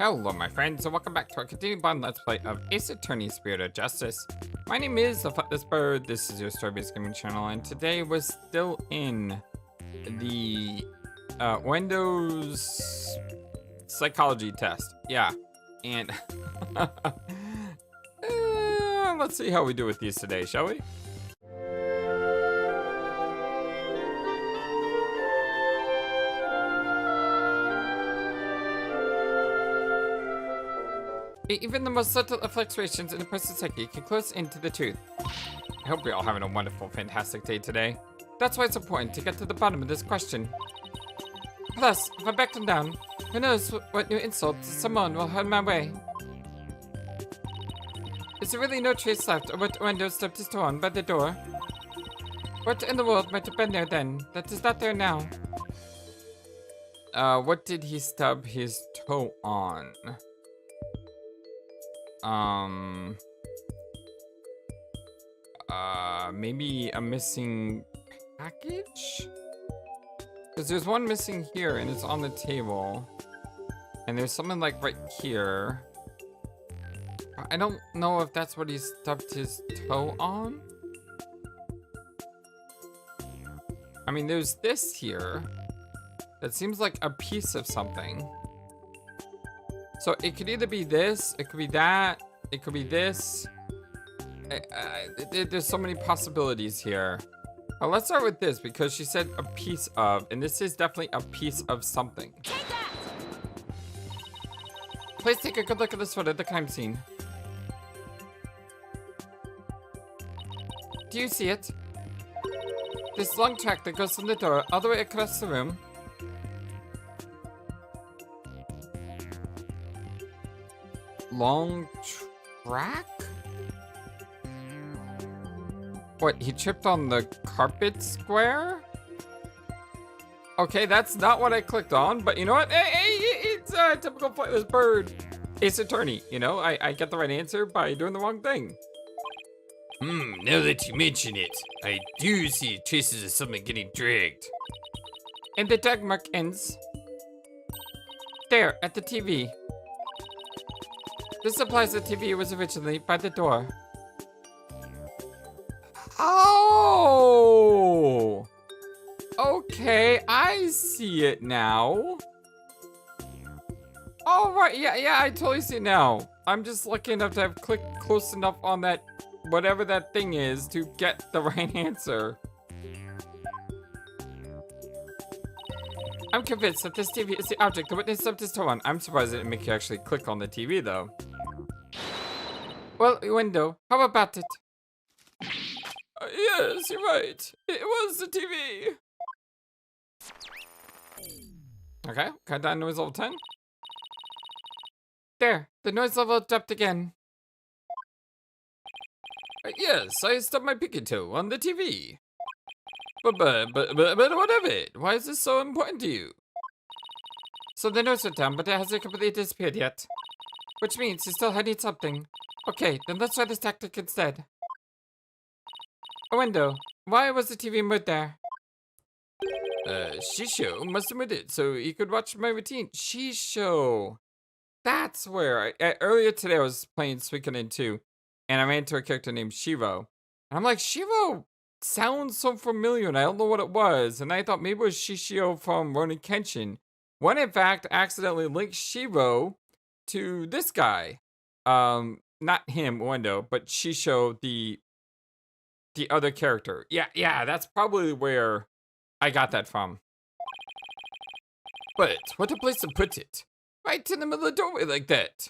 Hello my friends, and welcome back to our continuing bond Let's Play of Ace Attorney Spirit of Justice. My name is the FlightlessBird, this is your story-based gaming channel, and today we're still in the Uendo's psychology test. Yeah, and let's see how we do with these today, shall we? Even the most subtle of fluctuations in a person's psyche can close into the truth. I hope you're all having a wonderful, fantastic day today. That's why it's important to get to the bottom of this question. Plus, if I back them down, who knows what new insults someone will head my way. Is there really no trace left of what Uendo stubbed his toe on by the door? What in the world might have been there then, that is not there now? What did he stub his toe on? Maybe a missing package? Because there's one missing here and it's on the table. And there's something like right here. I don't know if that's what he stubbed his toe on. I mean, there's this here. That seems like a piece of something. So it could either be this, it could be that, it could be this. There's so many possibilities here. Let's start with this because she said a piece of, and this is definitely a piece of something. Take that! Please take a good look at this photo of the crime scene. Do you see it? This long track that goes from the door all the way across the room. Long track? What, he tripped on the carpet square? Okay, that's not what I clicked on, but you know what? Hey, it's a typical FlightlessBird Ace Attorney, you know? I get the right answer by doing the wrong thing. Now that you mention it, I do see traces of something getting dragged. And the drag mark ends there, at the TV. This implies the TV was originally by the door. Oh! Okay, I see it now. All right, yeah, I totally see it now. I'm just lucky enough to have clicked close enough on that, whatever that thing is, to get the right answer. I'm convinced that this TV is the object the witness stubbed his toe on. I'm surprised it didn't make you actually click on the TV, though. Well, Uendo, how about it? Yes, you're right. It was the TV. Okay, count down noise level 10. There, the noise level dropped again. Yes, I stubbed my pinky toe on the TV. But what of it? Why is this so important to you? So the noise went down, but it hasn't completely disappeared yet. Which means he's still hiding something. Okay, then let's try this tactic instead. Uendo, why was the TV moved there? Shisho must have moved it so he could watch my routine. Shisho. That's where earlier today I was playing Suikoden 2 and I ran into a character named Shiro. And I'm like, Shiro sounds so familiar and I don't know what it was. And I thought maybe it was Shishio from Ronin Kenshin. One in fact accidentally linked Shiro to this guy. Not him, Uendo, but Shisho, the other character. Yeah, that's probably where I got that from. But what a place to put it. Right in the middle of the doorway like that.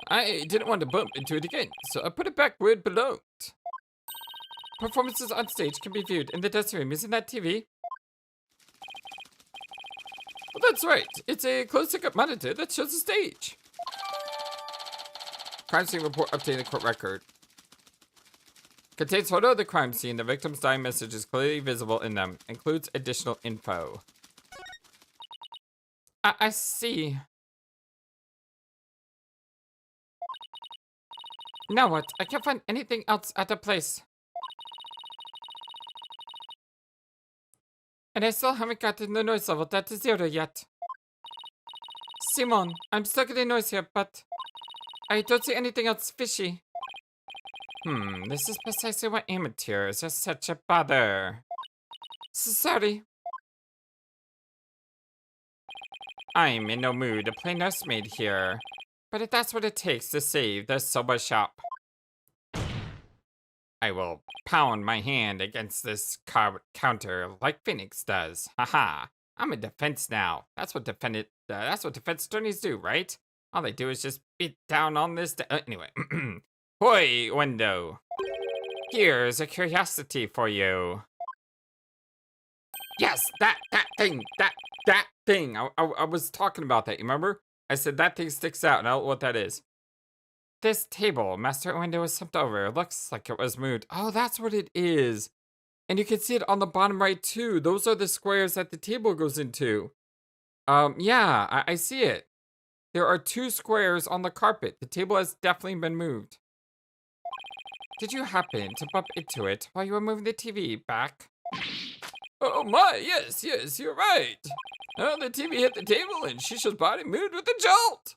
I didn't want to bump into it again, so I put it back where it belonged. Performances on stage can be viewed in the dressing room. Isn't that TV? Well, that's right. It's a closed-circuit monitor that shows the stage. Crime scene report updated court record. Contains photo of the crime scene. The victim's dying message is clearly visible in them. Includes additional info. I see. Now what? I can't find anything else at the place. And I still haven't gotten the noise level down to 0 yet. Simon, I'm still getting noise here, but I don't see anything else fishy. This is precisely why amateurs are such a bother. Sorry. I'm in no mood to play nursemaid here, but if that's what it takes to save the Soba shop, I will pound my hand against this counter like Phoenix does. Haha, I'm in defense now. That's what defense attorneys do, right? All they do is just beat down on this. Anyway, hoi, Uendo. Here's a curiosity for you. Yes, that thing. I was talking about that. You remember? I said that thing sticks out, and I don't know what that is. This table, Master Uendo was slumped over. It looks like it was moved. Oh, that's what it is. And you can see it on the bottom right too. Those are the squares that the table goes into. Yeah, I see it. There are 2 squares on the carpet. The table has definitely been moved. Did you happen to bump into it while you were moving the TV back? Oh my, yes, you're right. The TV hit the table and Shisho's body moved with a jolt.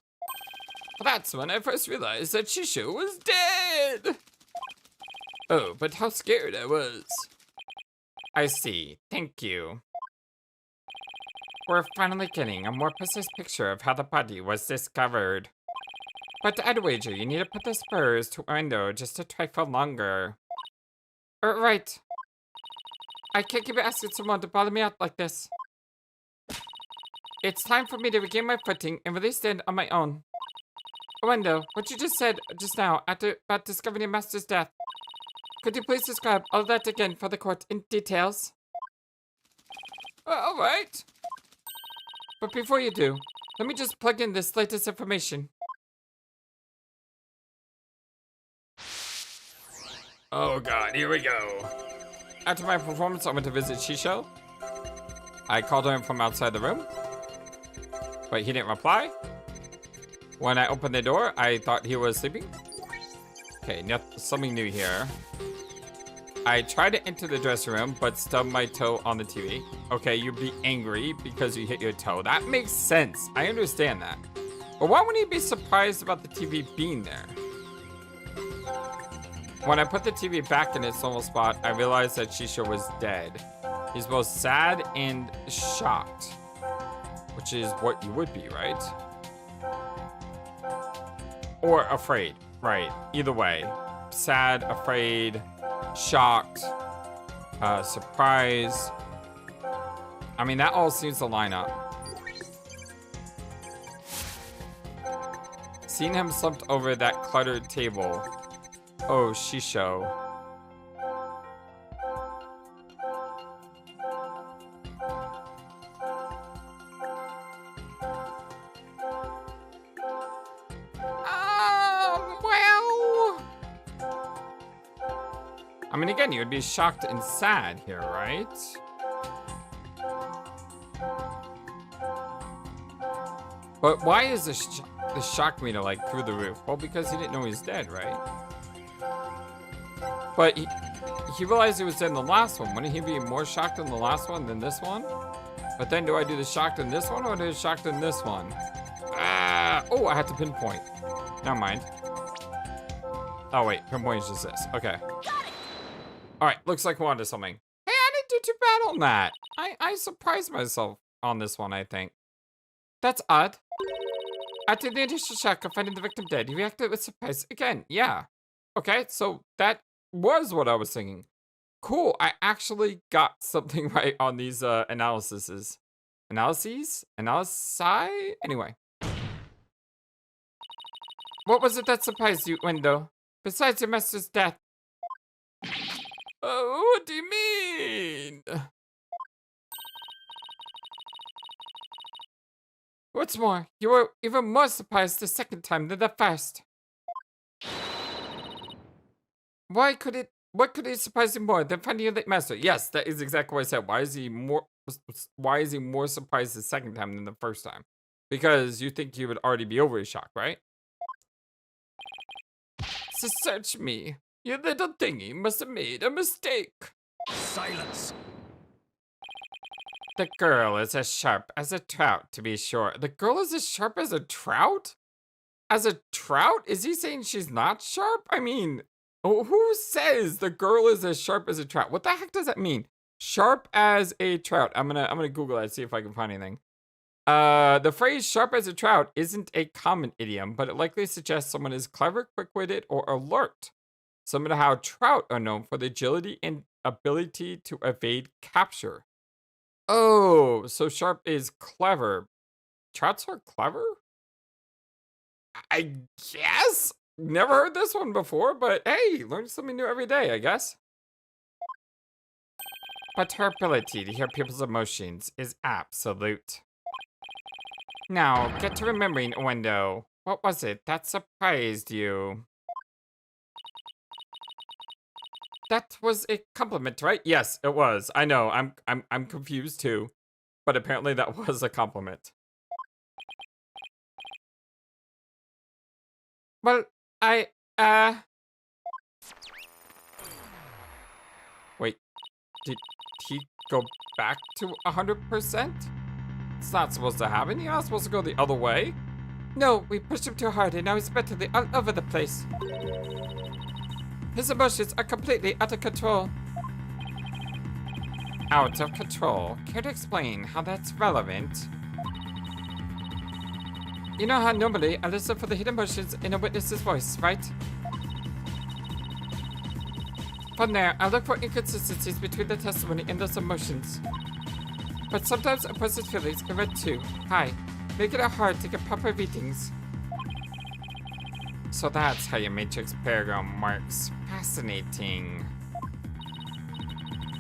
That's when I first realized that Shisho was dead. Oh, but how scared I was. I see, thank you. We're finally getting a more precise picture of how the body was discovered. But I'd wager you need to put the spurs to Uendo just a trifle longer. Right. I can't keep asking someone to bother me out like this. It's time for me to regain my footing and really stand on my own. Uendo, what you just said just now about discovering your master's death. Could you please describe all of that again for the court in details? All right. But before you do, let me just plug in this latest information. Oh god, here we go. After my performance, I went to visit Shisho. I called him from outside the room, but he didn't reply. When I opened the door, I thought he was sleeping. Okay, something new here. I tried to enter the dressing room, but stubbed my toe on the TV. Okay, you'd be angry because you hit your toe. That makes sense. I understand that. But why wouldn't you be surprised about the TV being there? When I put the TV back in its normal spot, I realized that Shisho was dead. He's both sad and shocked, which is what you would be, right? Or afraid, right? Either way. Sad, afraid, shocked, surprised. I mean, that all seems to line up. Seeing him slumped over that cluttered table. Oh, Shisho. Well. I mean, again, you would be shocked and sad here, right? But why is this shock meter like through the roof? Well, because he didn't know he's dead, right? But he realized he was dead in the last one. Wouldn't he be more shocked in the last one than this one? But then do I do the shocked in this one or do the shocked in this one? Oh, I have to pinpoint. Never mind. Oh, wait. Pinpoint is just this. Okay. Alright, looks like we're onto something. Hey, I didn't do too bad on that. I surprised myself on this one, I think. That's odd. After the initial shock of finding the victim dead, he reacted with surprise again. Yeah. Okay, so that was what I was thinking. Cool, I actually got something right on these analyses. Analysi? Anyway. What was it that surprised you, Uendo? Besides your master's death? What do you mean? What's more, you were even more surprised the second time than the first. What could it surprise you more than finding your late master? Yes, that is exactly what I said. Why is he more surprised the second time than the first time? Because you think he would already be over his shock, right? So search me. Your little thingy must have made a mistake. Silence. The girl is as sharp as a trout, to be sure. The girl is as sharp as a trout? As a trout? Is he saying she's not sharp? I mean, who says the girl is as sharp as a trout? What the heck does that mean? Sharp as a trout. I'm gonna Google that, see if I can find anything. The phrase sharp as a trout isn't a common idiom, but it likely suggests someone is clever, quick-witted, or alert. Similar to how trout are known for the agility and ability to evade capture. Oh, so sharp is clever. Trouts are clever? I guess? Never heard this one before, but hey, learn something new every day, I guess. But her ability to hear people's emotions is absolute. Now, get to remembering, Uendo. What was it that surprised you? That was a compliment, right? Yes, it was. I know. I'm confused too, but apparently that was a compliment. Well, wait, did he go back to 100%? It's not supposed to happen. You're not supposed to go the other way. No, we pushed him too hard and now he's mentally all over the place. His emotions are completely out of control. Out of control? Care to explain how that's relevant? You know how normally I listen for the hidden emotions in a witness's voice, right? From there, I look for inconsistencies between the testimony and those emotions. But sometimes a person's feelings can read too high, making it hard to get proper readings. So that's how your matrix paradigm works. Fascinating.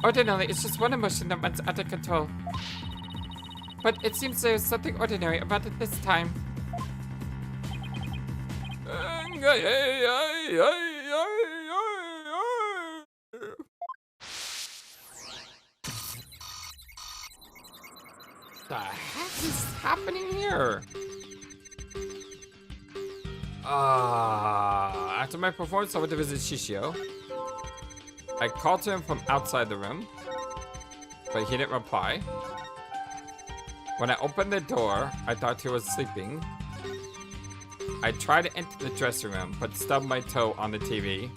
Ordinarily, it's just one emotion that runs out of control. But it seems there's something ordinary about it this time. The heck is happening here? After my performance, I went to visit Shishio. I called to him from outside the room, but he didn't reply. When I opened the door, I thought he was sleeping. I tried to enter the dressing room, but stubbed my toe on the TV.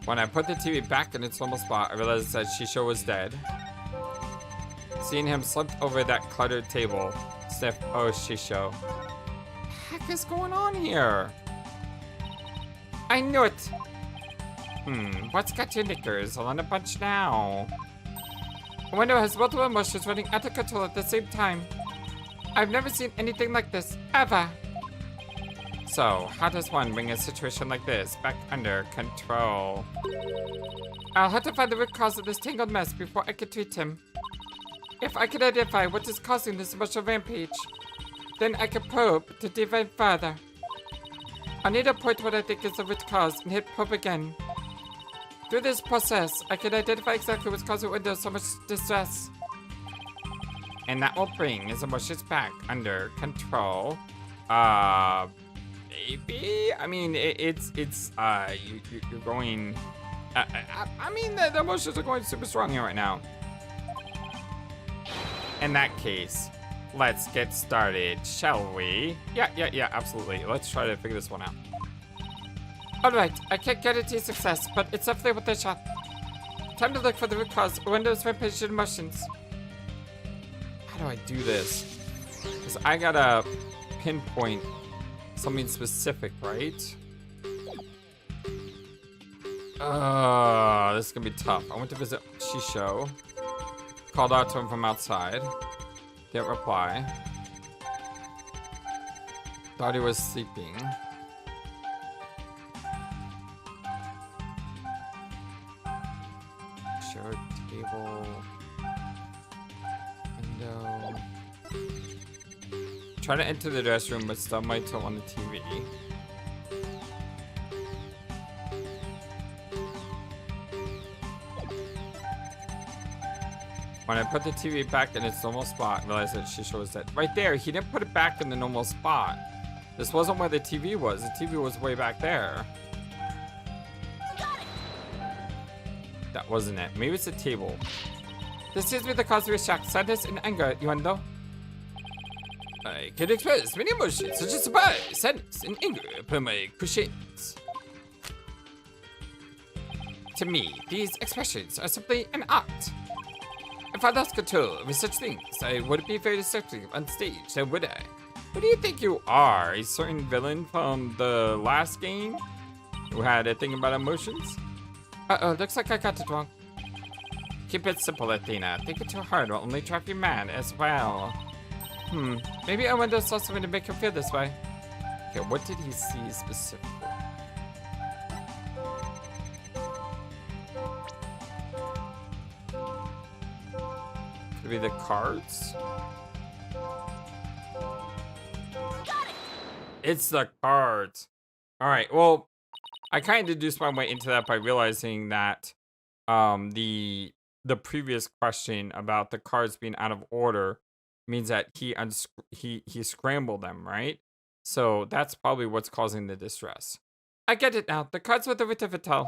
When I put the TV back in its normal spot, I realized that Shishio was dead. Seeing him slumped over that cluttered table, sniffed, oh Shishio. What the heck is going on here? I knew it! What's got your knickers all on a bunch now? Uendo has multiple emotions running out of control at the same time. I've never seen anything like this, ever. So, how does one bring a situation like this back under control? I'll have to find the root cause of this tangled mess before I can treat him. If I can identify what is causing this emotional rampage, then I can probe to divine further. I need to point what I think is the root cause and hit probe again. Through this process, I can identify exactly what's causing Uendo so much distress. And that will bring his emotions back under control. Maybe? I mean, you're going... I mean, the emotions are going super strong here right now. In that case, let's get started, shall we? Yeah, absolutely. Let's try to figure this one out. Alright, I can't guarantee success, but it's definitely worth a shot. Time to look for the root cause, Uendo's rampage emotions. How do I do this? Because I gotta pinpoint something specific, right? This is gonna be tough. I went to visit Shishio. Called out to him from outside. Didn't reply. Thought he was sleeping. Shared table. Window. Try to enter the dressing room, but stubbed my toe on the TV. When I put the TV back in its normal spot, I realized that Shishio was dead. Right there, he didn't put it back in the normal spot. This wasn't where the TV was. The TV was way back there. That wasn't it. Maybe it's a table. This seems to be the cause of your shock, sadness, and anger, Uendo. I can express many emotions such as surprise, sadness, and anger upon my creations. To me, these expressions are simply an art. If I lost control over such things, I wouldn't be very destructive on stage, now would I? Who do you think you are? A certain villain from the last game who had a thing about emotions? Uh-oh, looks like I got it wrong. Keep it simple, Athena. Think it too hard will only drive you mad as well. Maybe Owen saw something to make him feel this way. Okay, what did he see specifically? Could be the cards? Got it. It's the cards. Alright, well, I kind of deduced my way into that by realizing that the previous question about the cards being out of order means that he scrambled them, right? So that's probably what's causing the distress. I get it now. The cards with the Vitivital.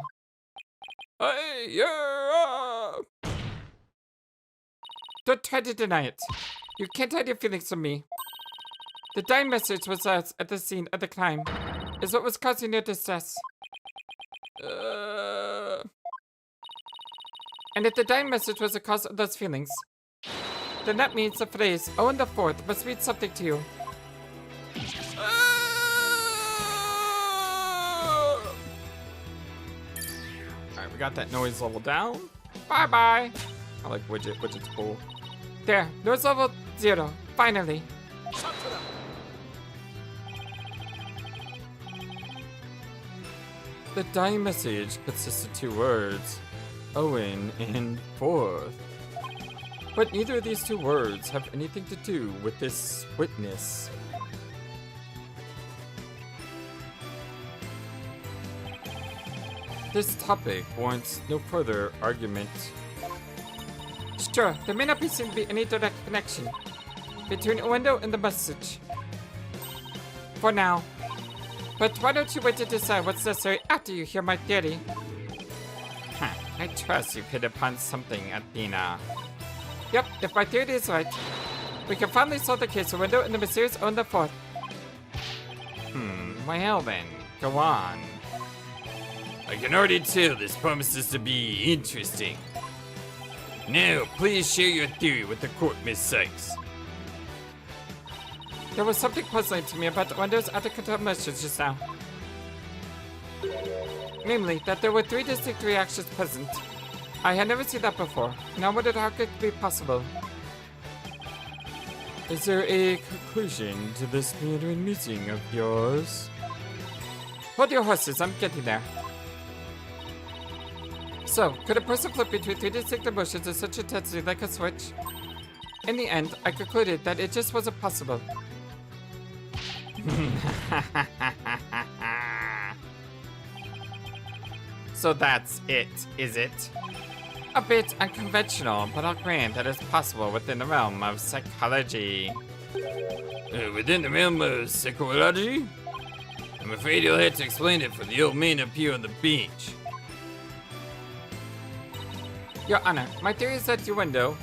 Hey, yeah! Don't try to deny it. You can't hide your feelings from me. The dying message was us at the scene of the climb. Is what was causing your distress. And if the dying message was the cause of those feelings, then that means the phrase Owen the Fourth must mean something to you. Alright, we got that noise level down. Bye-bye. I like Widget. Widget's cool. There, noise level 0. Finally. The dying message consists of 2 words. Owen and Fourth. But neither of these 2 words have anything to do with this witness. This topic warrants no further argument. Sure, there may not seem to be any direct connection between Uendo and the message. For now. But why don't you wait to decide what's necessary after you hear my theory? I trust you've hit upon something, Athena. Yep, if my theory is right, we can finally solve the case of Uendo and the mysterious Owen the Fourth. Well then, go on. I can already tell this promises to be interesting. Now, please share your theory with the court, Miss Sykes. There was something puzzling to me about Uendo's out-of-control message just now. Namely, that there were 3 distinct reactions present. I had never seen that before, and I wondered how it could be possible. Is there a conclusion to this meandering meeting of yours? Hold your horses, I'm getting there. So, could a person flip between 3 distinct emotions in such intensity like a switch? In the end, I concluded that it just wasn't possible. So that's it, is it? A bit unconventional, but I'll grant that it's possible within the realm of psychology. Within the realm of psychology? I'm afraid you'll have to explain it for the old man up here on the beach. Your Honor, my theory is that Uendo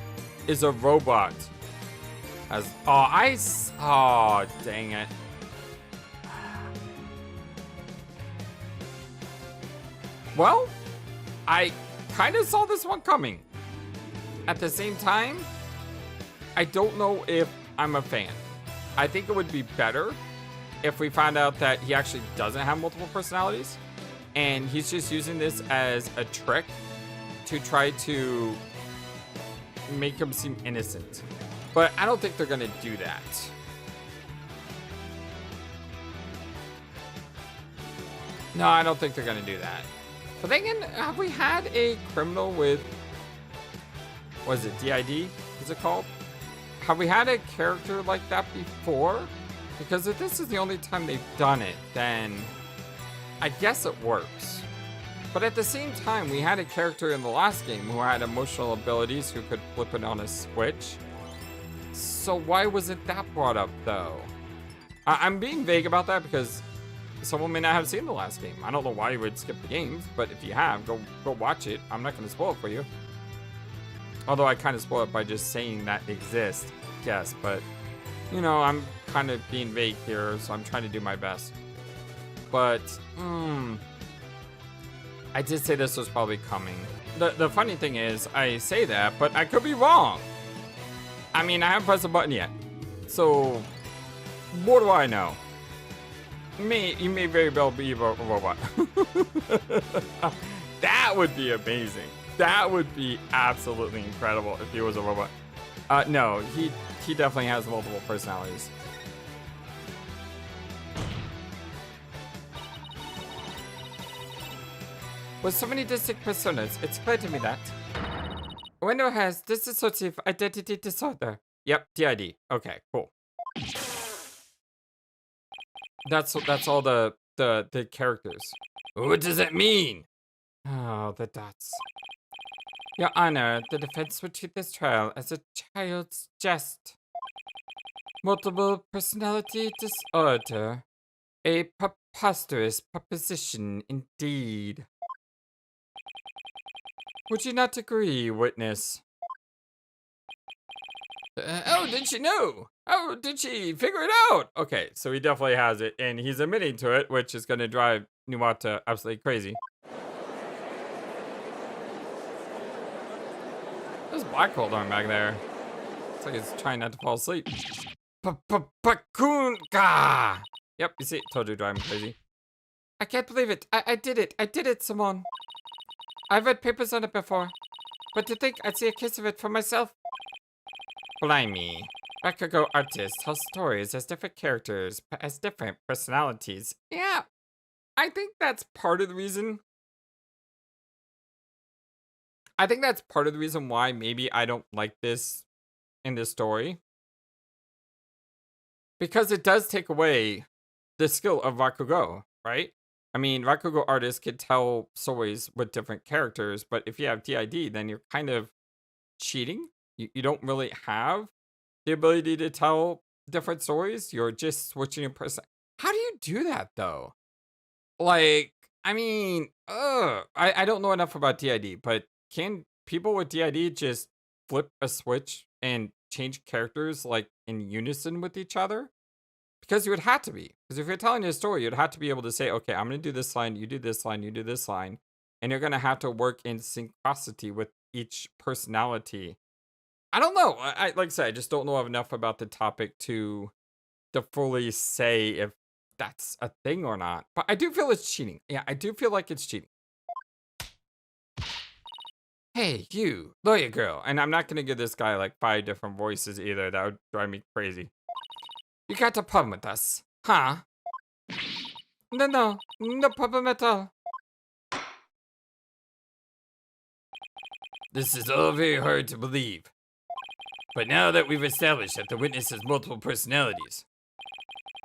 is a robot. Oh, dang it. Well, I kind of saw this one coming. At the same time, I don't know if I'm a fan. I think it would be better if we found out that he actually doesn't have multiple personalities and he's just using this as a trick to try to make him seem innocent. But I don't think they're gonna do that. No, I don't think they're gonna do that. But then again, have we had a criminal with, what is it, DID, is it called? Have we had a character like that before? Because if this is the only time they've done it, then I guess it works. But at the same time, we had a character in the last game who had emotional abilities who could flip it on a switch. So why wasn't that brought up though? I'm being vague about that because someone may not have seen the last game. I don't know why you would skip the games, but if you have, go watch it. I'm not going to spoil it for you. Although I kind of spoil it by just saying that exists. Yes, but, you know, I'm kind of being vague here, so I'm trying to do my best. But, I did say this was probably coming. The funny thing is, I say that, but I could be wrong. I mean, I haven't pressed the button yet. So, what do I know? You may very well be a robot. That would be amazing. That would be absolutely incredible if he was a robot. No, he definitely has multiple personalities. With so many distinct personas, it's clear to me that Uendo has dissociative identity disorder. Yep, DID. Okay, cool. That's all the characters. What does it mean? Oh, the dots. Your Honor, the defense would treat this trial as a child's jest. Multiple personality disorder. A preposterous proposition indeed. Would you not agree, witness? Oh, did she know? Oh, did she figure it out? Okay, so he definitely has it, and he's admitting to it, which is going to drive Nuwata absolutely crazy. There's black hole on back there. It's like he's trying not to fall asleep. Pakunka! Yep, you see, told you drive me crazy. I can't believe it. I did it. I did it, Simone. I've read papers on it before, but to think I'd see a case of it for myself. Blimey. Bakugo artists tell stories as different characters, as different personalities. Yeah, I think that's part of the reason. I think that's part of the reason why maybe I don't like this in this story. Because it does take away the skill of Bakugo, right? I mean, Bakugo artists could tell stories with different characters, but if you have DID, then you're kind of cheating. You don't really have the ability to tell different stories. You're just switching a person. How do you do that, though? Like, I mean, I don't know enough about DID, but can people with DID just flip a switch and change characters like in unison with each other? Because you would have to be. Because if you're telling a story, you'd have to be able to say, okay, I'm going to do this line, you do this line, you do this line. And you're going to have to work in synchronicity with each personality. I don't know. Like I said, I just don't know enough about the topic to fully say if that's a thing or not. But I do feel it's cheating. Yeah, I do feel like it's cheating. Hey, you, lawyer girl. And I'm not going to give this guy like 5 different voices either. That would drive me crazy. You got a problem with us, huh? No problem at all. This is all very hard to believe. But now that we've established that the witness has multiple personalities,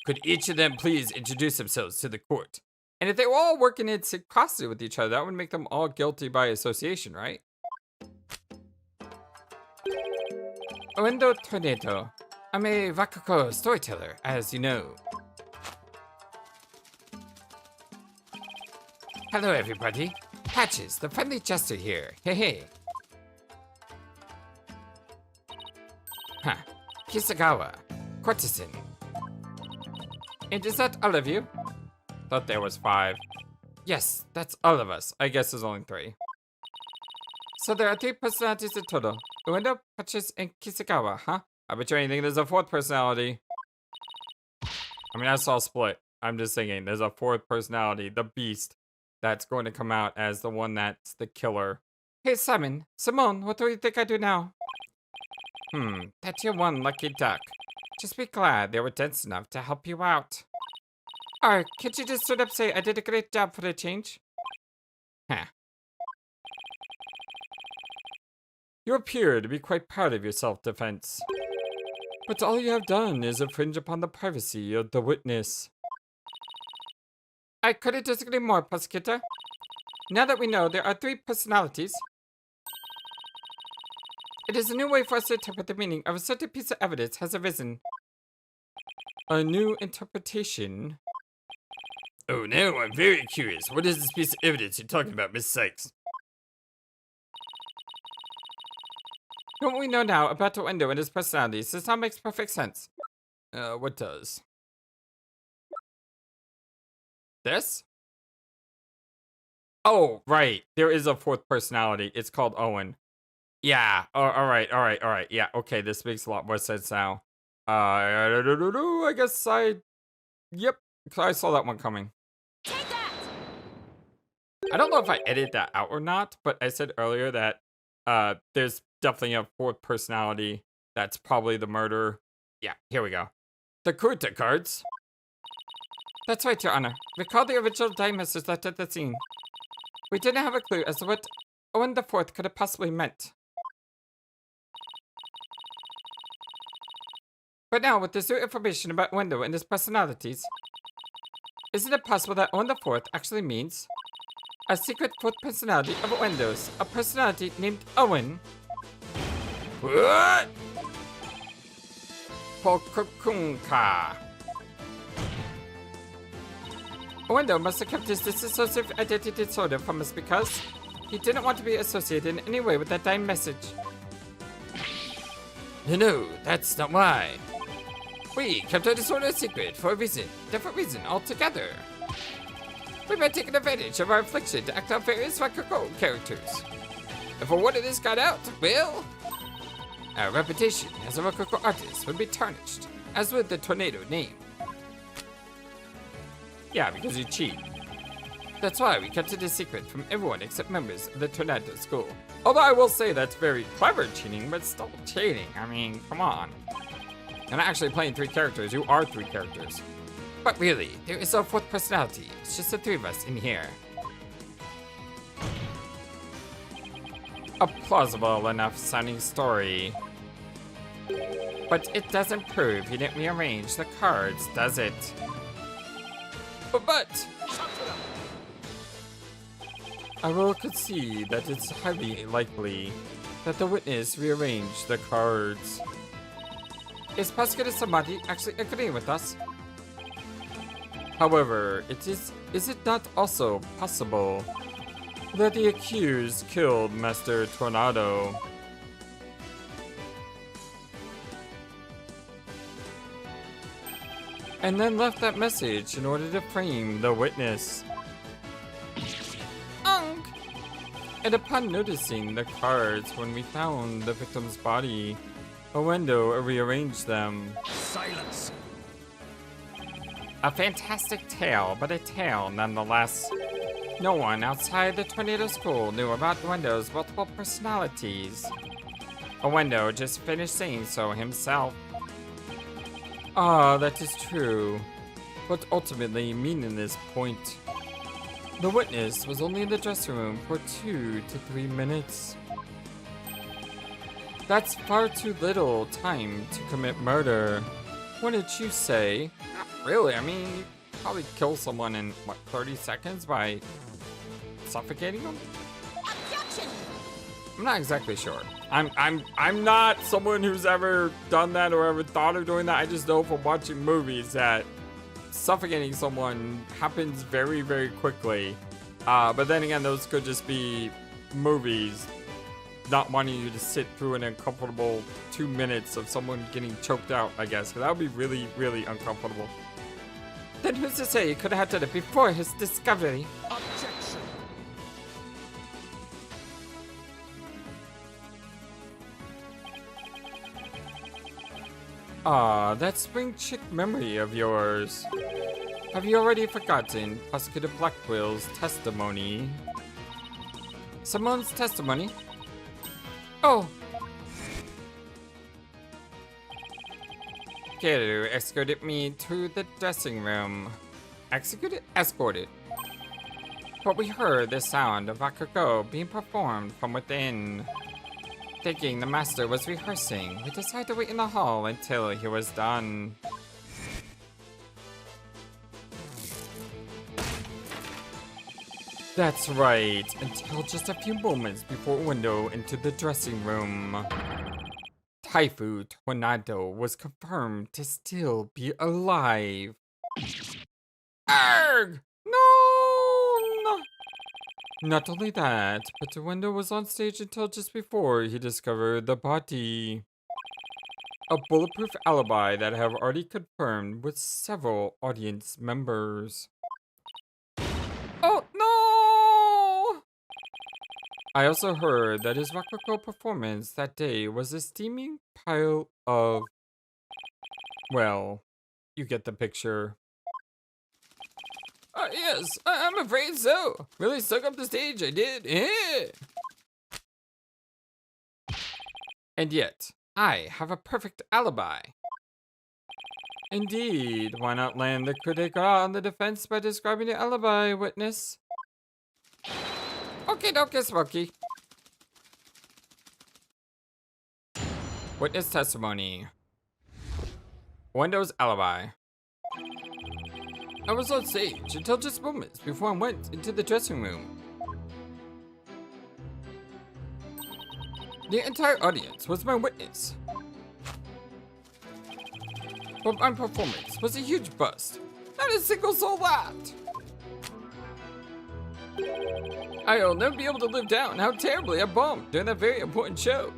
could each of them please introduce themselves to the court? And if they were all working in synchronicity with each other, that would make them all guilty by association, right? Uendo Tornado. I'm a Bakugo storyteller, as you know. Hello, everybody. Patches, the friendly jester here. Hey, hey. Huh. Kisagawa, courtesan. And is that all of you? Thought there was 5. Yes, that's all of us. I guess there's only 3. So there are 3 personalities in total. Uendo, Patches, and Kisagawa, huh? I bet you anything there's a 4th personality. I mean, I saw Split. I'm just thinking there's a 4th personality, the Beast, that's going to come out as the one that's the killer. Hey, Simon. Simone, what do you think I do now? That's your one lucky duck. Just be glad they were dense enough to help you out. Or could you just straight up say I did a great job for the change? Huh. You appear to be quite proud of your self-defense. But all you have done is infringe upon the privacy of the witness. I couldn't disagree more, prosecutor. Now that we know there are 3 personalities, it is a new way for us to interpret the meaning of a certain piece of evidence has arisen. A new interpretation? Oh, now I'm very curious. What is this piece of evidence you're talking about, Miss Sykes? What we know now about Uendo and his personalities, this now makes perfect sense. What does? This? Oh, right. There is a fourth personality. It's called Owen. Yeah. All right. All right. All right. Yeah. Okay. This makes a lot more sense now. I guess Yep. I saw that one coming. Take that! I don't know if I edited that out or not, but I said earlier that there's definitely a fourth personality that's probably the murderer. Yeah. Here we go. The Kurta cards. That's right, Your Honor. Recall the original die message left at the scene. We didn't have a clue as to what Owen the Fourth could have possibly meant. But now, with this new information about Uendo and his personalities, isn't it possible that Owen the Fourth actually means a secret fourth personality of Uendo's, a personality named Owen? What? Pokukunka. Uendo must have kept his disassociative identity disorder from us because he didn't want to be associated in any way with that dying message. No, that's not why. We kept our disorder a secret for a reason, different reason altogether. We've been taking advantage of our affliction to act out various Rakugo characters. If a word of this got out, well, our reputation as a Rakugo artist would be tarnished, as would the Tornado name. Yeah, because you cheat. That's why we kept it a secret from everyone except members of the Tornado School. Although I will say that's very clever cheating, but still cheating. I mean, come on. I'm not actually playing three characters, you are three characters. But really, there is no fourth personality. It's just the three of us in here. A plausible enough sounding story. But it doesn't prove he didn't rearrange the cards, does it? But I will concede that it's highly likely that the witness rearranged the cards. Is Gyakuten Saiban actually agreeing with us? However, is it not also possible that the accused killed Master Tornado? And then left that message in order to frame the witness. And upon noticing the cards when we found the victim's body, Uendo rearranged them. Silence! A fantastic tale, but a tale nonetheless. No one outside the Tornado School knew about Uendo's multiple personalities. Uendo just finished saying so himself. Ah, that is true. But ultimately, meaning this point. The witness was only in the dressing room for 2 to 3 minutes. That's far too little time to commit murder. Wouldn't you say? Not really, I mean, you probably kill someone in, what, 30 seconds by suffocating them? Objection! I'm not exactly sure. I'm not someone who's ever done that or ever thought of doing that. I just know from watching movies that suffocating someone happens very, very quickly. But then again, those could just be movies not wanting you to sit through an uncomfortable 2 minutes of someone getting choked out, I guess. 'Cause that would be really, really uncomfortable. Then who's to say he could have done it before his discovery? Objection! Ah, that spring chick memory of yours. Have you already forgotten Prosecutor Blackwell's testimony? Simone's testimony? Oh! Kiru escorted me to the dressing room. Executed? Escorted. But we heard the sound of Rakugo being performed from within. Thinking the master was rehearsing, we decided to wait in the hall until he was done. That's right, until just a few moments before Uendo entered the dressing room. Taifu Tornado was confirmed to still be alive. Arg! No! Not only that, but Uendo was on stage until just before he discovered the body. A bulletproof alibi that I have already confirmed with several audience members. Oh no! I also heard that his Rococo performance that day was a steaming pile of... Well, you get the picture. Yes, I'm afraid so. Really stuck up the stage, I did. And yet, I have a perfect alibi. Indeed, why not land the coup de grace on the defense by describing the alibi, witness? Okay, Smokey. Witness testimony. Uendo's alibi. I was on stage until just moments before I went into the dressing room. The entire audience was my witness. But my performance was a huge bust. Not a single soul laughed. I'll never be able to live down how terribly I bombed during that very important show.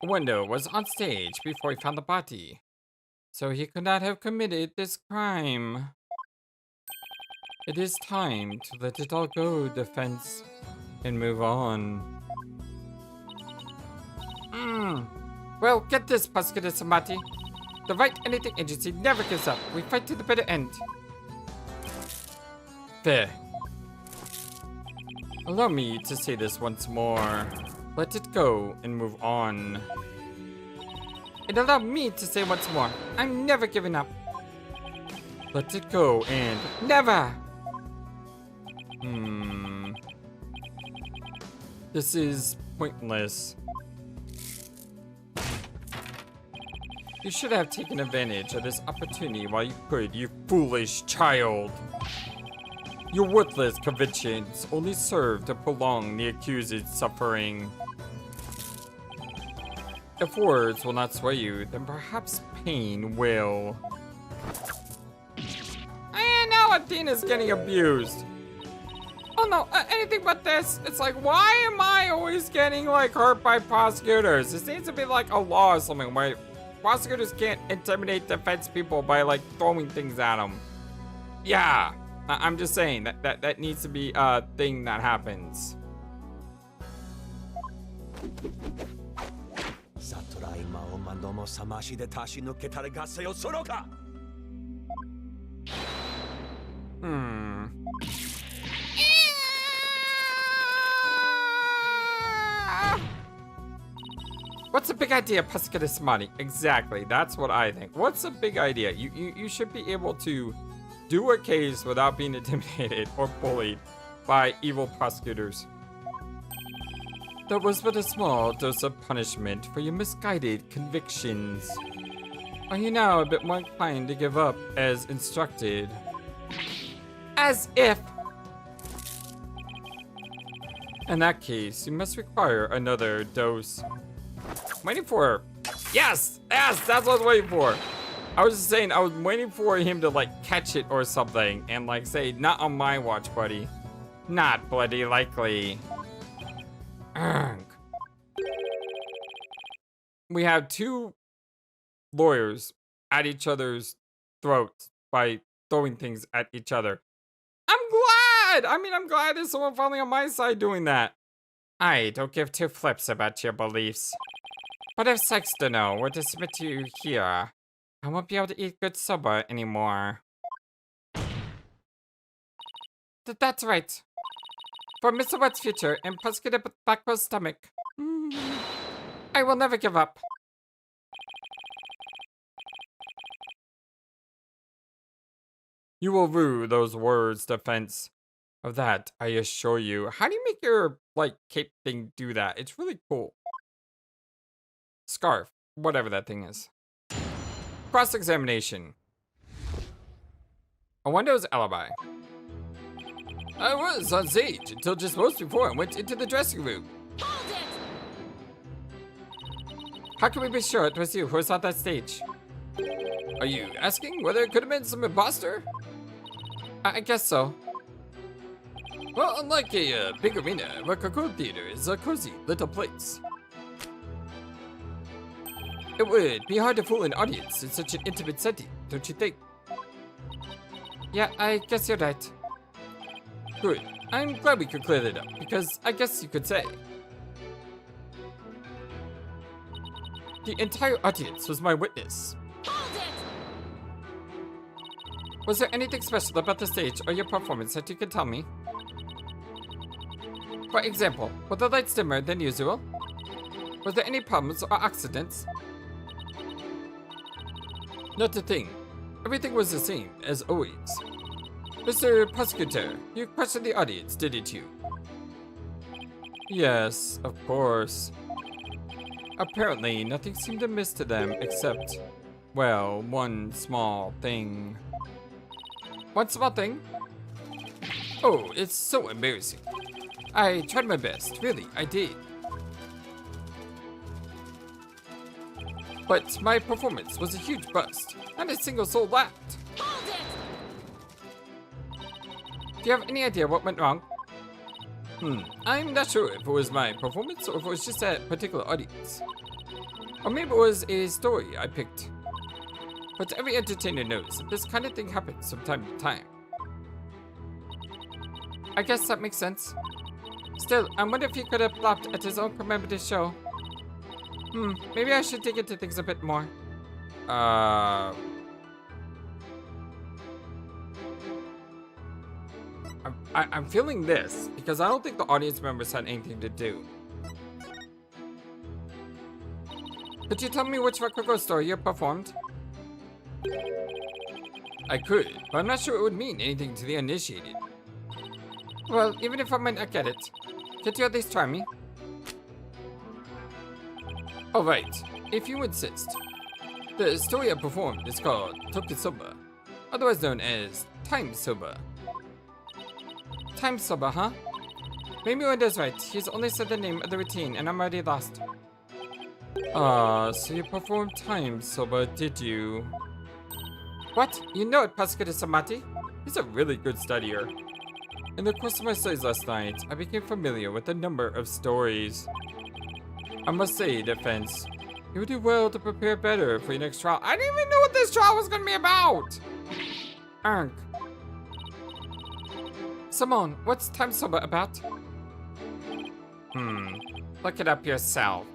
Uendo was on stage before he found the body, so he could not have committed this crime. It is time to let it all go, defense, and move on. Well, get this, Gyakuten Saiban. The Wright and Maya agency never gives up. We fight to the bitter end. There. Allow me to say this once more. Let it go and move on. And allow me to say once more, I'm never giving up. Let it go and never. This is pointless. You should have taken advantage of this opportunity while you could, you foolish child. Your worthless convictions only serve to prolong the accused's suffering. If words will not sway you, then perhaps pain will. And now Athena's getting abused. Oh no, anything but this. It's like, why am I always getting like hurt by prosecutors? It seems to be like a law or something where prosecutors can't intimidate defense people by like throwing things at them. Yeah, I'm just saying that needs to be a thing that happens. What's a big idea, Gyakuten Saiban? Exactly, that's what I think. What's a big idea? You should be able to do a case without being intimidated or bullied by evil prosecutors. That was but a small dose of punishment for your misguided convictions. Are you now a bit more inclined to give up as instructed? As if! In that case, you must require another dose. Waiting for... Yes! Yes! That's what I was waiting for! I was just saying, I was waiting for him to, like, catch it or something. And, like, say, not on my watch, buddy. Not bloody likely. Urgh. We have two lawyers at each other's throats by throwing things at each other. I'm glad! I mean, I'm glad there's someone finally on my side doing that. I don't give two flips about your beliefs. But if Sextono were to submit to you here, I won't be able to eat good soba anymore. That's right. For Mr. Wet's future and Gyakuten Bakbo's stomach, I will never give up. You will rue those words, defense. Of that, I assure you. How do you make your, like, cape thing do that? It's really cool. Scarf. Whatever that thing is. Cross-examination. Owendo's alibi. I was on stage until just moments before I went into the dressing room. Hold it! How can we be sure it was you who was on that stage? Are you asking whether it could have been some imposter? I guess so. Well, unlike a big arena, Rakakun Theater is a cozy little place. It would be hard to fool an audience in such an intimate setting, don't you think? Yeah, I guess you're right. Good. I'm glad we could clear that up, because I guess you could say the entire audience was my witness. Hold it! Was there anything special about the stage or your performance that you could tell me? For example, were the lights dimmer than usual? Was there any problems or accidents? Not a thing. Everything was the same, as always. Mr. Prosecutor, you questioned the audience, didn't you? Yes, of course. Apparently, nothing seemed amiss to them except, well, one small thing. One small thing? Oh, it's so embarrassing. I tried my best, really, I did. But my performance was a huge bust. Not a single soul laughed. Hold it! Do you have any idea what went wrong? I'm not sure if it was my performance or if it was just that particular audience. Or maybe it was a story I picked. But every entertainer knows that this kind of thing happens from time to time. I guess that makes sense. Still, I wonder if he could have flopped at his own commemorative show. Maybe I should dig into things a bit more. I'm feeling this because I don't think the audience members had anything to do. Could you tell me which Rakugo story you performed? I could, but I'm not sure it would mean anything to the uninitiated. Well, even if I might not get it, could you at least try me? Alright, if you insist. The story I performed is called Dhurke Soba, otherwise known as Time Soba. Time Soba, huh? Maybe Uendo's right. He's only said the name of the routine and I'm already lost. So you performed Time Soba, did you? What? You know it, Prosecutor Sahdmadhi? He's a really good studier. In the course of my studies last night, I became familiar with a number of stories. I must say, Defense, you would do well to prepare better for your next trial. I didn't even know what this trial was going to be about! Unk. Simone, what's Time Soba about? Look it up yourself.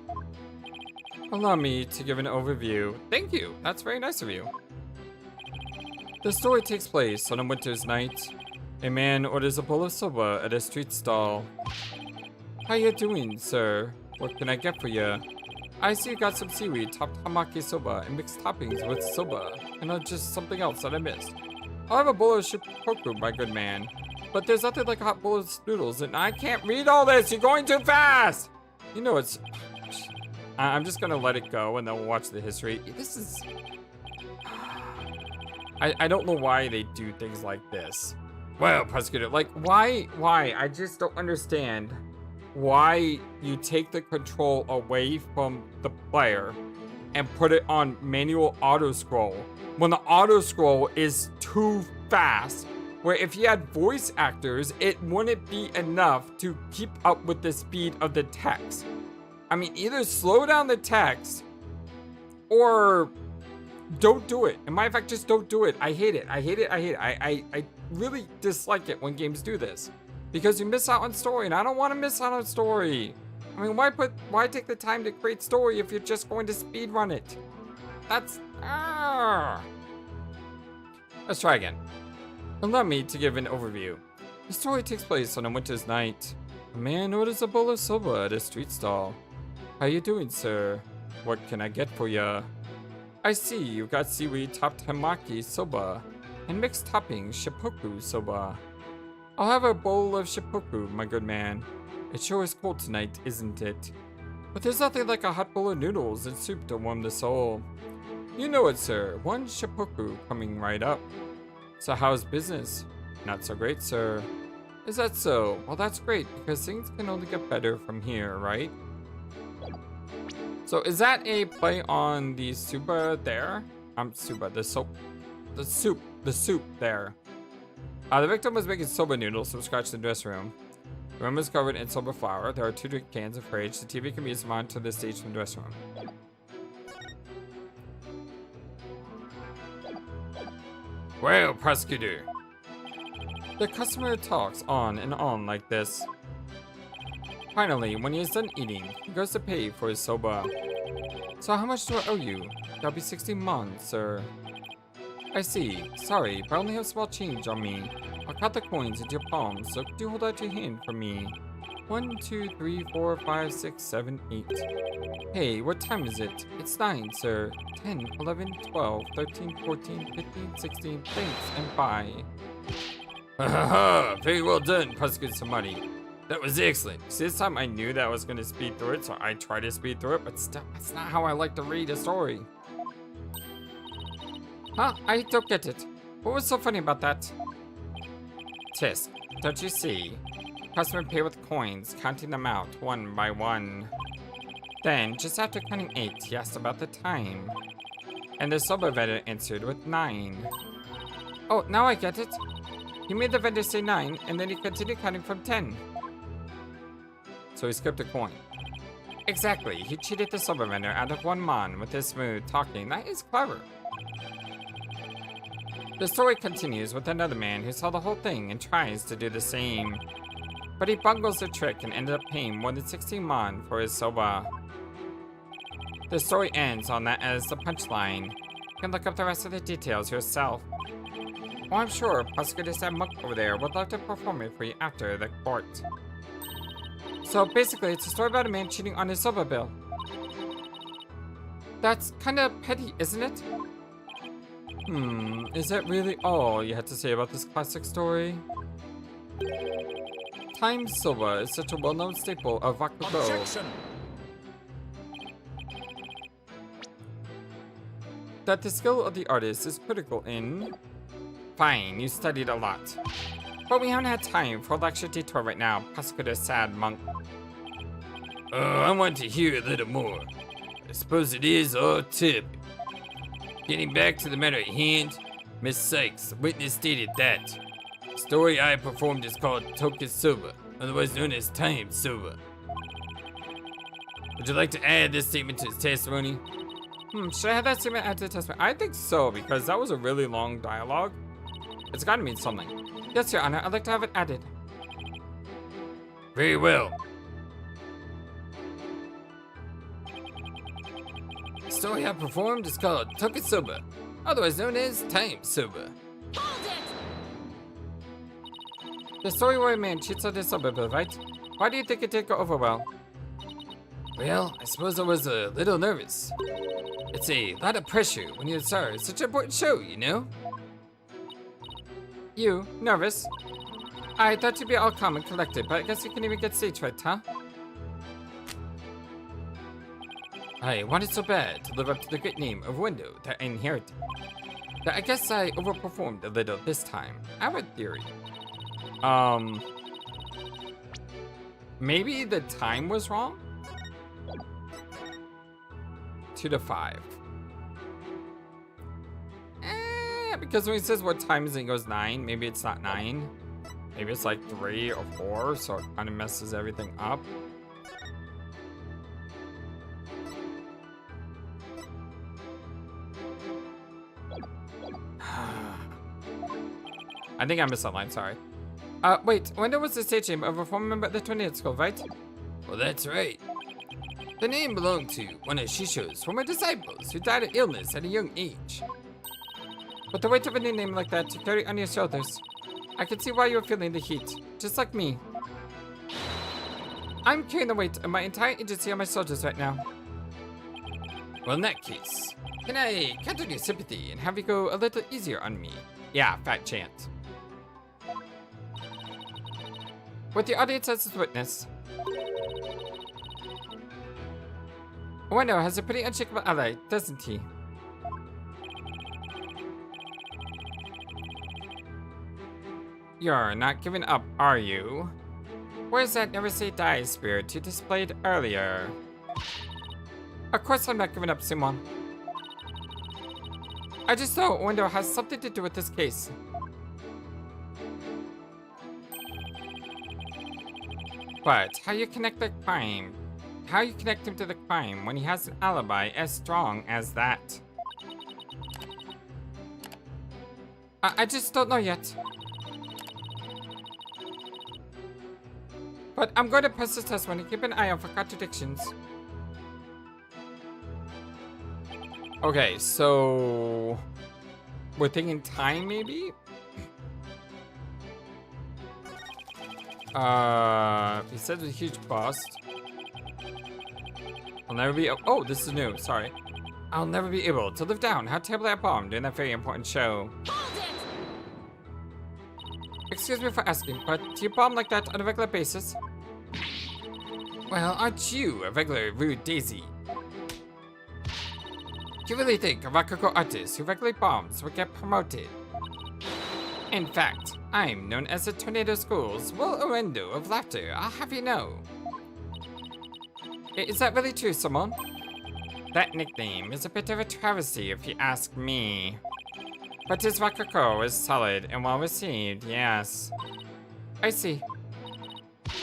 Allow me to give an overview. Thank you, that's very nice of you. The story takes place on a winter's night. A man orders a bowl of soba at a street stall. How you doing, sir? What can I get for you? I see you got some seaweed topped hamaki soba and mixed toppings with soba, and just something else that I missed. I'll have a bowl of shippoku, my good man. But there's nothing like a hot bowl of noodles, and I can't read all this. You're going too fast. You know it's. I'm just gonna let it go, and then we'll watch the history. This is. I don't know why they do things like this. Well, Prosecutor, like why? I just don't understand why you take the control away from the player and put it on manual auto scroll when the auto scroll is too fast. Where if you had voice actors, it wouldn't be enough to keep up with the speed of the text. I mean, either slow down the text or don't do it. In my fact, just don't do it. I hate it. I really dislike it when games do this because you miss out on story, and I don't want to miss out on story. I mean, why take the time to create story if you're just going to speedrun it? That's Let's try again. Allow me to give an overview. The story takes place on a winter's night. A man orders a bowl of soba at a street stall. How you doing, sir? What can I get for ya? I see you've got seaweed topped hamaki soba and mixed toppings shippoku soba. I'll have a bowl of shippoku, my good man. It sure is cold tonight, isn't it? But there's nothing like a hot bowl of noodles and soup to warm the soul. You know it, sir. One shippoku coming right up. So how's business? Not so great, sir. Is that so? Well, that's great, because things can only get better from here, right? So is that a play on the Suba there? The soup there. The victim was making soba noodles from scratch in the dressing room. The room was covered in soba flour. There are 2 drink cans and fridge. The TV can be used to monitor the stage from the dressing room. Well, prosecutor. The customer talks on and on like this. Finally, when he is done eating, he goes to pay for his soba. So how much do I owe you? That'll be 60 mon, sir. I see. Sorry, but I only have small change on me. I'll count the coins into your palms, so could you hold out your hand for me? 1, 2, 3, 4, 5, 6, 7, 8. Hey, what time is it? It's 9, sir. 10, 11, 12, 13, 14, 15, 16. Thanks, and bye. Haha, very well done, Prosecutor Sahdmadhi. That was excellent. See, this time I knew that I was going to speed through it, so I tried to speed through it, but still, that's not how I like to read a story. Huh? I don't get it. What was so funny about that? Tisk, don't you see? Customer pay with coins, counting them out one by one. Then, just after counting 8, he asked about the time. And the soba vendor answered with 9. Oh, now I get it. He made the vendor say 9, and then he continued counting from 10. So he skipped a coin. Exactly, he cheated the soba vendor out of 1 mon with his smooth talking. That is clever. The story continues with another man who saw the whole thing and tries to do the same. But he bungles the trick and ended up paying more than 16 mon for his soba. The story ends on that as the punchline. You can look up the rest of the details yourself. Oh, I'm sure Prosecutor Sam Monk over there would love to perform it for you after the court. So basically, it's a story about a man cheating on his soba bill. That's kinda petty, isn't it? Is that really all you had to say about this classic story? Time soba is such a well-known staple of Rakugo. Objection! That the skill of the artist is critical in... Fine, you studied a lot. But we haven't had time for a lecture detour right now, Prosecutor Sad Monk. I want to hear a little more. I suppose it is all tip. Getting back to the matter at hand, Miss Sykes, the witness stated that the story I performed is called Dhurke Soba, otherwise known as Time Soba. Would you like to add this statement to his testimony? Should I have that statement added to the testimony? I think so, because that was a really long dialogue. It's gotta mean something. Yes, Your Honor, I'd like to have it added. Very well. The story I performed is called Dhurke Soba, otherwise known as Time Soba. Hold it! The story where a man cheats on his soba bill, right? Why do you think it didn't go over well? Well, I suppose I was a little nervous. It's a lot of pressure when you're sorry, such an important show, you know? You, nervous? I thought you'd be all calm and collected, but I guess you can even get stage fright, huh? I wanted so bad to live up to the great name of Uendo that I inherited. That I guess I overperformed a little this time. I have a theory. Maybe the time was wrong? 2 to 5. Because when he says what time is it, he goes 9. Maybe it's not 9. Maybe it's like 3 or 4, so it kind of messes everything up. I think I missed that line, sorry. Wait, Uendo was the stage name of a former member of the 20th school, right? Well, that's right. The name belonged to one of Shisho's former disciples who died of illness at a young age. But the weight of a new name like that to carry on your shoulders, I can see why you're feeling the heat, just like me. I'm carrying the weight of my entire agency on my shoulders right now. Well, in that case, can I count on your sympathy and Have you go a little easier on me? Yeah, fat chance. With the audience as its witness, Uendo has a pretty unshakable ally, doesn't he? You're not giving up, are you? Where's that never say die spirit you displayed earlier? Of course I'm not giving up, Simon. I just know Uendo has something to do with this case. But how you connect the crime? How you connect him to the crime when he has an alibi as strong as that? I just don't know yet. But I'm going to pass this test when you keep an eye out for contradictions. Okay, so we're thinking time, maybe? He said it's a huge bust. I'll never be. Oh, this is new. Sorry. I'll never be able to live down how terribly I bombed in that very important show. Hold it! Excuse me for asking, but do you bomb like that on a regular basis? Well, aren't you a regular rude daisy? Do you really think a Rakugo artist who regularly bombs would get promoted? In fact, I'm known as the Tornado School's Uendo of Laughter, I'll have you know. Is that really true, Simone? That nickname is a bit of a travesty if you ask me. But his Rakugo is solid and well received, yes. I see.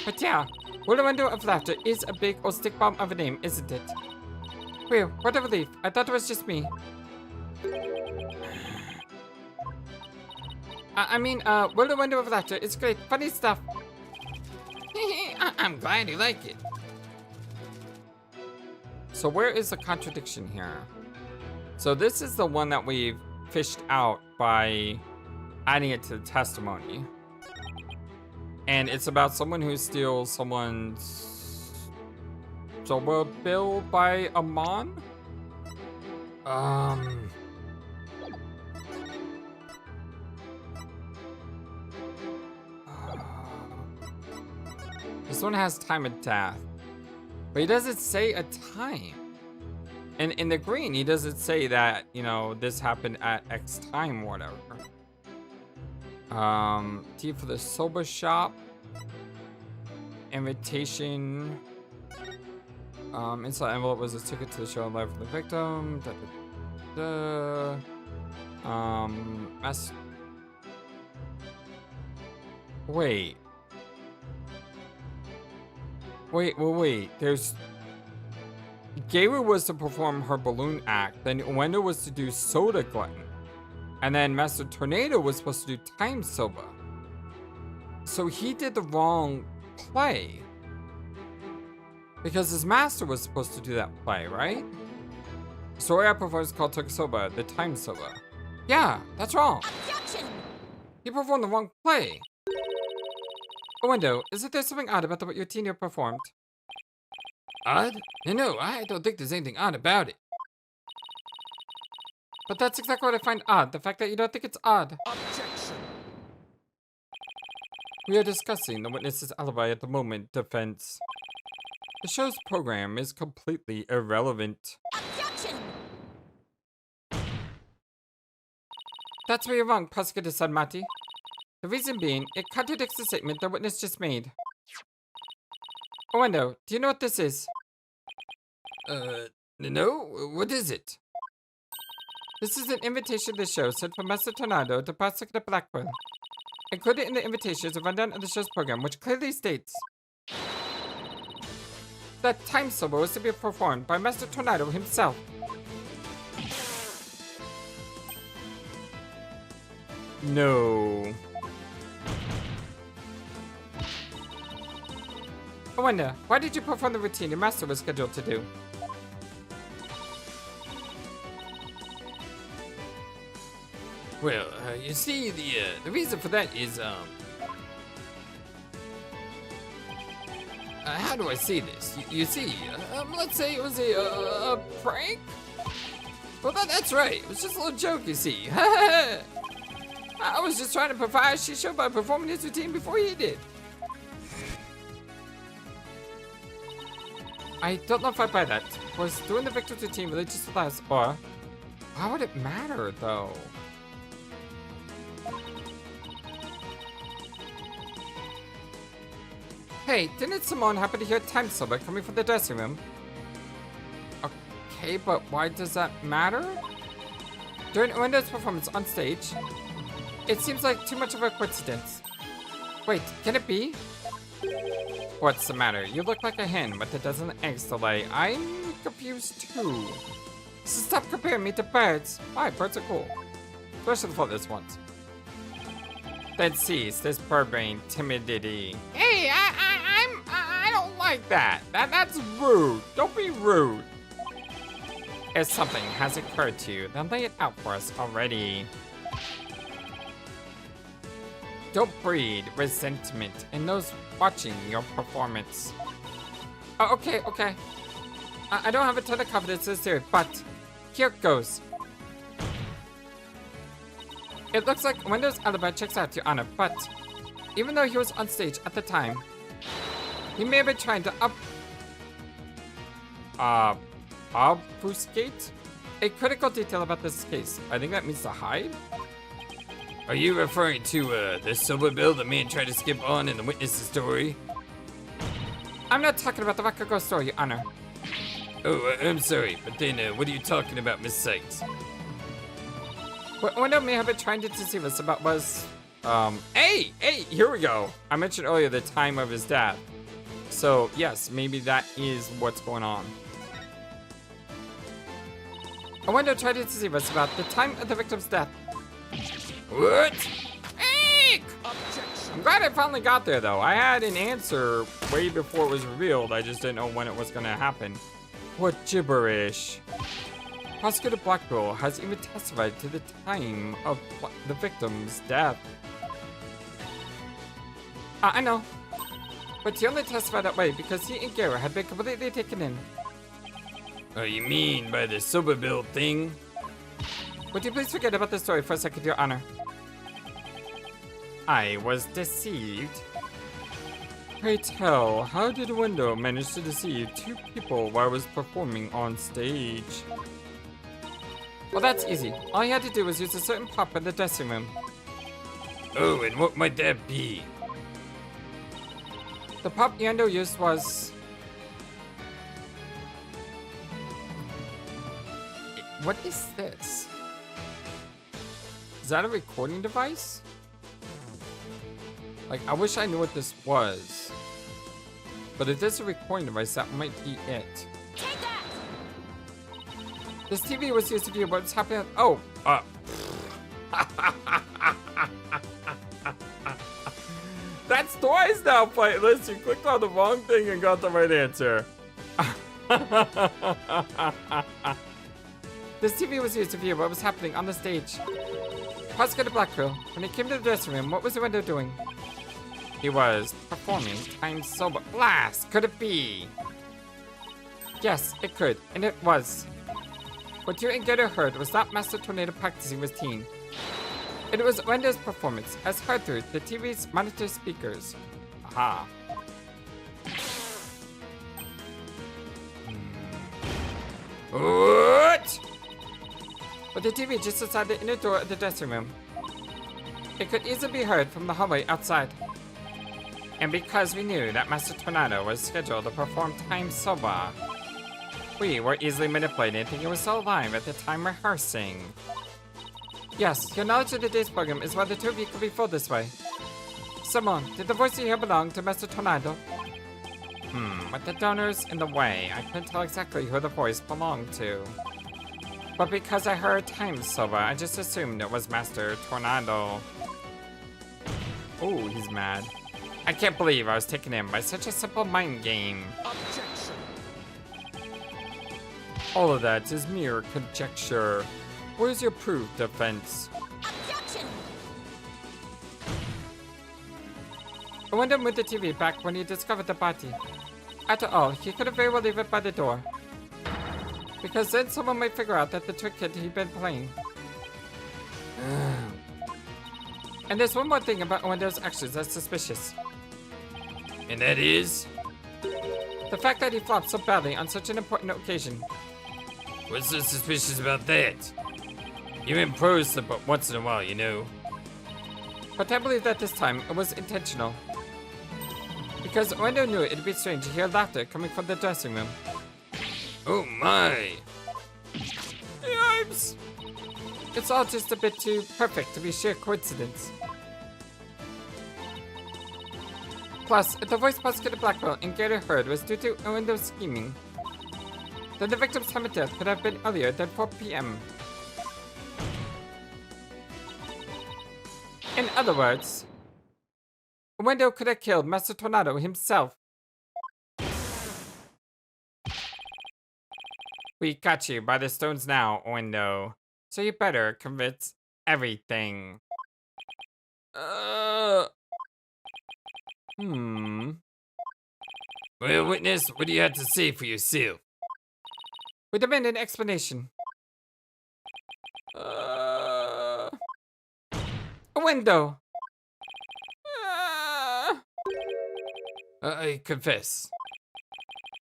But yeah, Uendo of Laughter is a big old stick bomb of a name, isn't it? Whew, what a relief. I thought it was just me. I mean, Uendo of Laughter is great, funny stuff. I'm glad you like it. So where is the contradiction here? So this is the one that we've fished out by adding it to the testimony. And it's about someone who steals someone's Soba bill by Amon? This one has time of death. But he doesn't say a time. And in the green, he doesn't say that, you know, this happened at X time or whatever. T for the Soba shop. Invitation. Inside envelope was a ticket to the show live for the victim. Wait. Wait. There's... Geiru was to perform her balloon act, then Uendo was to do Soda Glutton, and then Master Tornado was supposed to do Time Soba. So he did the wrong play. Because his master was supposed to do that play, right? Story I performed is called Took Soba, the Time Soba. Yeah, that's wrong. Objection! He performed the wrong play. Uendo, isn't there something odd about the routine you performed? Odd? No, I don't think there's anything odd about it. But that's exactly what I find odd, the fact that you don't think it's odd. Objection! We are discussing the witness's alibi at the moment, defense. The show's program is completely irrelevant. Objection! That's where you're wrong, Prosecutor Sahdmadhi. The reason being, it contradicts the statement the witness just made. Uendo, do you know what this is? No? What is it? This is an invitation to the show sent from Master Tornado to Prosecutor Blackwell. Included in the invitation is a rundown of the show's program, which clearly states that Time Soba was to be performed by Master Tornado himself. No. Uendo, why did you perform the routine your master was scheduled to do? Well, you see, the reason for that is, how do I say this? You see, let's say it was a prank? Well, that's right. It was just a little joke, you see. I was just trying to provide Shisho by performing his routine before he did. I don't know if I buy that. Was doing the victim's routine religious to last, or why would it matter, though? Hey, didn't Simone happen to hear Time Soba coming from the dressing room? Okay, but why does that matter? During Uendo's performance on stage, it seems like too much of a coincidence. Wait, can it be? What's the matter? You look like a hen with a dozen eggs to lay. I'm confused too. So stop comparing me to birds. Why? Birds are cool. Especially the flightless ones. Then cease this bird-brain timidity. Hey, I don't like that. That's rude. Don't be rude. If something has occurred to you, then lay it out for us already. Don't breed resentment in those watching your performance. Oh, okay. I don't have a ton of confidence in this theory, but here it goes. It looks like Uendo's alibi checks out, Your Honor, but even though he was on stage at the time, he may have been trying to obfuscate a critical detail about this case. I think that means to hide. Are you referring to the Soba bill the man tried to skip on in the witness's story? I'm not talking about the Rakugo story, Your Honor. Oh, I'm sorry, but then what are you talking about, Miss Sykes? What Uendo may have been trying to deceive us about was, hey, here we go. I mentioned earlier the time of his death. So, yes, maybe that is what's going on. Uendo tried to deceive us about the time of the victim's death. What? Eek! I'm glad I finally got there, though. I had an answer way before it was revealed. I just didn't know when it was going to happen. What gibberish. Prosecutor Blackbill has even testified to the time of the victim's death. I know. But he only testified that way because he and Gara had been completely taken in. Oh, you mean by the Soba bill thing? Would you please forget about the story for a second, Your Honor? I was deceived. Pray tell, how did Uendo manage to deceive two people while I was performing on stage? Well, that's easy. All he had to do was use a certain pop in the dressing room. Oh, and what might that be? The pop Uendo used was... What is this? Is that a recording device? Like, I wish I knew what this was. But if this is a recording device, that might be it. Take that! This TV was used to view what's happening. Oh, that's twice now, Flightless. You clicked on the wrong thing and got the right answer. This TV was used to view what was happening on the stage. Prosecutor Blackbill, when he came to the dressing room, what was the window doing? He was performing Time Soba. Blast! Could it be? Yes, it could, and it was. What you and Getter heard was not Master Tornado practicing with Teen. It was Uendo's performance, as heard through the TV's monitor speakers. Aha. What? But the TV just outside the inner door of the dressing room. It could easily be heard from the hallway outside. And because we knew that Master Tornado was scheduled to perform Time Soba, we were easily manipulated thinking he was still alive at the time rehearsing. Yes, your knowledge of the day's program is why the two of you could be fooled this way. Simone, did the voice you hear belong to Master Tornado? With the donors in the way, I couldn't tell exactly who the voice belonged to. But because I heard Time Soba, I just assumed it was Master Tornado. Oh, he's mad. I can't believe I was taken in by such a simple mind game. Objection! All of that is mere conjecture. Where's your proof, defense? Objection! Uendo moved the TV back when he discovered the body. After all, he could have very well leave it by the door. Because then someone might figure out that the trick kid he'd been playing. And there's one more thing about Uendo's actions that's suspicious. And that is? The fact that he flopped so badly on such an important occasion. What's so suspicious about that? Even pros slip up once in a while, you know. But I believe that this time it was intentional. Because Uendo knew it'd be strange to hear laughter coming from the dressing room. Oh my! Yipes! It's all just a bit too perfect to be sheer coincidence. Plus, the voice prosecutor blackmail in Gator Herd was due to Uendo scheming. Then the victim's time of death could have been earlier than 4 p.m. In other words, Uendo could have killed Master Tornado himself. We got you by the stones now, Uendo. So you better convince everything. Well, witness, what do you have to say for yourself? We demand an explanation. Uendo. I confess.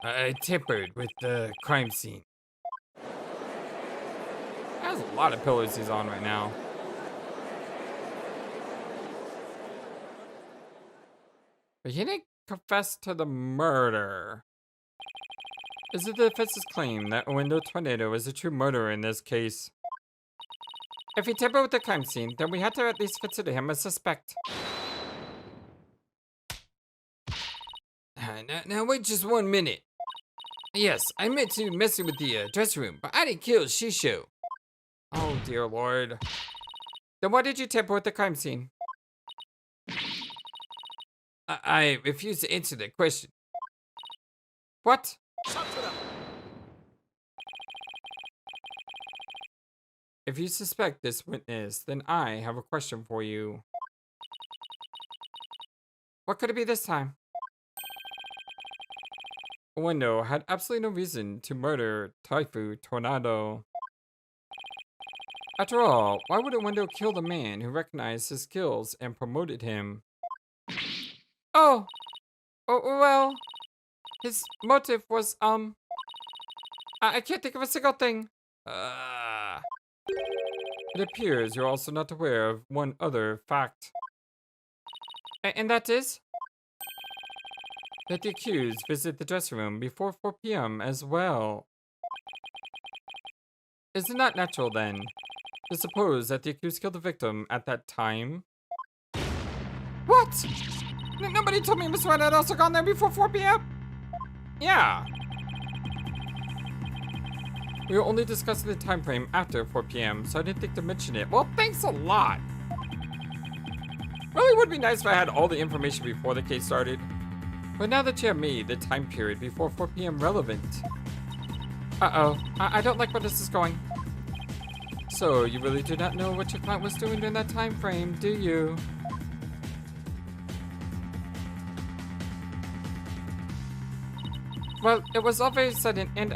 I tampered with the crime scene. There's a lot of pillows he's on right now. But he didn't confess to the murder. Is it the defense's claim that Uendo Tornado is a true murderer in this case? If he tampered with the crime scene, then we had to at least consider him a suspect. Now wait just 1 minute. Yes, I meant to messing with the dressing room, but I didn't kill Shisho. Oh dear lord. Then why did you tamper with the crime scene? I refuse to answer that question. What? If you suspect this witness, then I have a question for you. What could it be this time? Uendo had absolutely no reason to murder Taifu Tornado. After all, why would Uendo kill the man who recognized his skills and promoted him? Oh, well, his motive was, I can't think of a single thing. It appears you're also not aware of one other fact. And that is? That the accused visited the dressing room before 4 p.m. as well. Is it not natural, then, to suppose that the accused killed the victim at that time? What? Nobody told me Mr. Wright had also gone there before 4 p.m.? Yeah. We were only discussing the time frame after 4 p.m., so I didn't think to mention it. Well, thanks a lot. Really would be nice if I had all the information before the case started. But now that you have made the time period before 4 p.m. relevant. Uh-oh, I don't like where this is going. So, you really do not know what your client was doing during that time frame, do you? Well, it was all very sudden, and,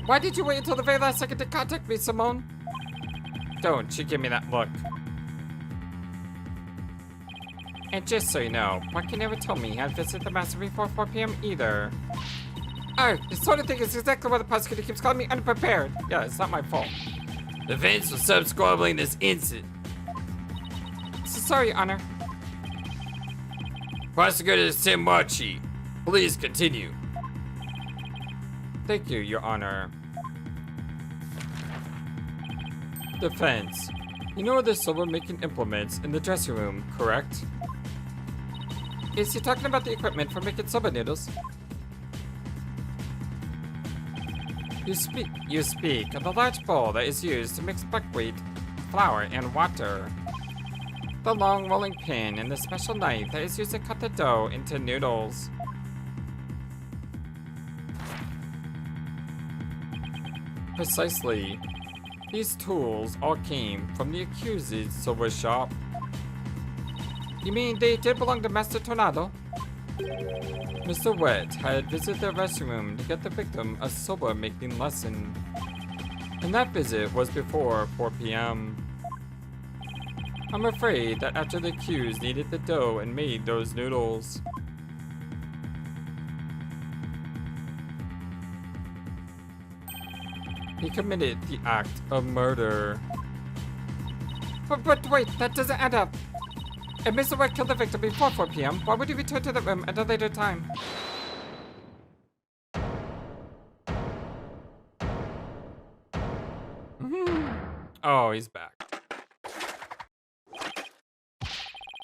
why did you wait until the very last second to contact me, Simone? Don't you give me that look. And just so you know, one can never tell me how to visit the master before 4 p.m. either. Oh, this sort of thing is exactly why the prosecutor keeps calling me unprepared. Yeah, it's not my fault. The defense will stop squabbling this instant. So sorry, Your Honor. Prosecutor Senmachi, please continue. Thank you, Your Honor. Defense. You know the Soba making implements in the dressing room, correct? Is he talking about the equipment for making soba noodles? You speak of the large bowl that is used to mix buckwheat, flour, and water. The long rolling pin and the special knife that is used to cut the dough into noodles. Precisely. These tools all came from the accused's soba shop. You mean they did belong to Master Tornado? Mr. Wet had visited the restroom room to get the victim a soba making lesson. And that visit was before 4 p.m. I'm afraid that after the accused needed the dough and made those noodles. He committed the act of murder. But wait, that doesn't add up. If Mr. White killed the victim before 4 p.m., why would he return to the room at a later time? Oh, he's back.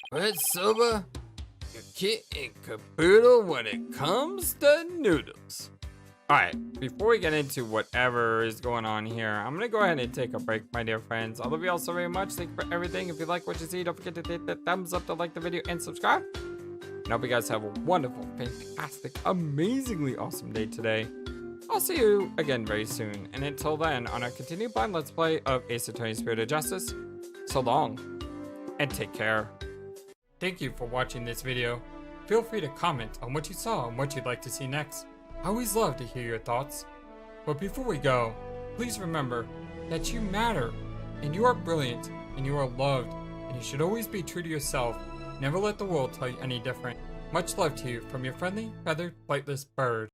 What, Soba? kit and caboodle when it comes to noodles. Alright, before we get into whatever is going on here, I'm gonna go ahead and take a break, my dear friends. I love you all so very much. Thank you for everything. If you like what you see, don't forget to hit that thumbs up to like the video and subscribe. And I hope you guys have a wonderful, fantastic, amazingly awesome day today. I'll see you again very soon. And until then, on our continued blind let's play of Ace Attorney Spirit of Justice, so long, and take care. Thank you for watching this video. Feel free to comment on what you saw and what you'd like to see next. I always love to hear your thoughts. But before we go, please remember that you matter, and you are brilliant, and you are loved, and you should always be true to yourself. Never let the world tell you any different. Much love to you from your friendly, feathered, flightless bird.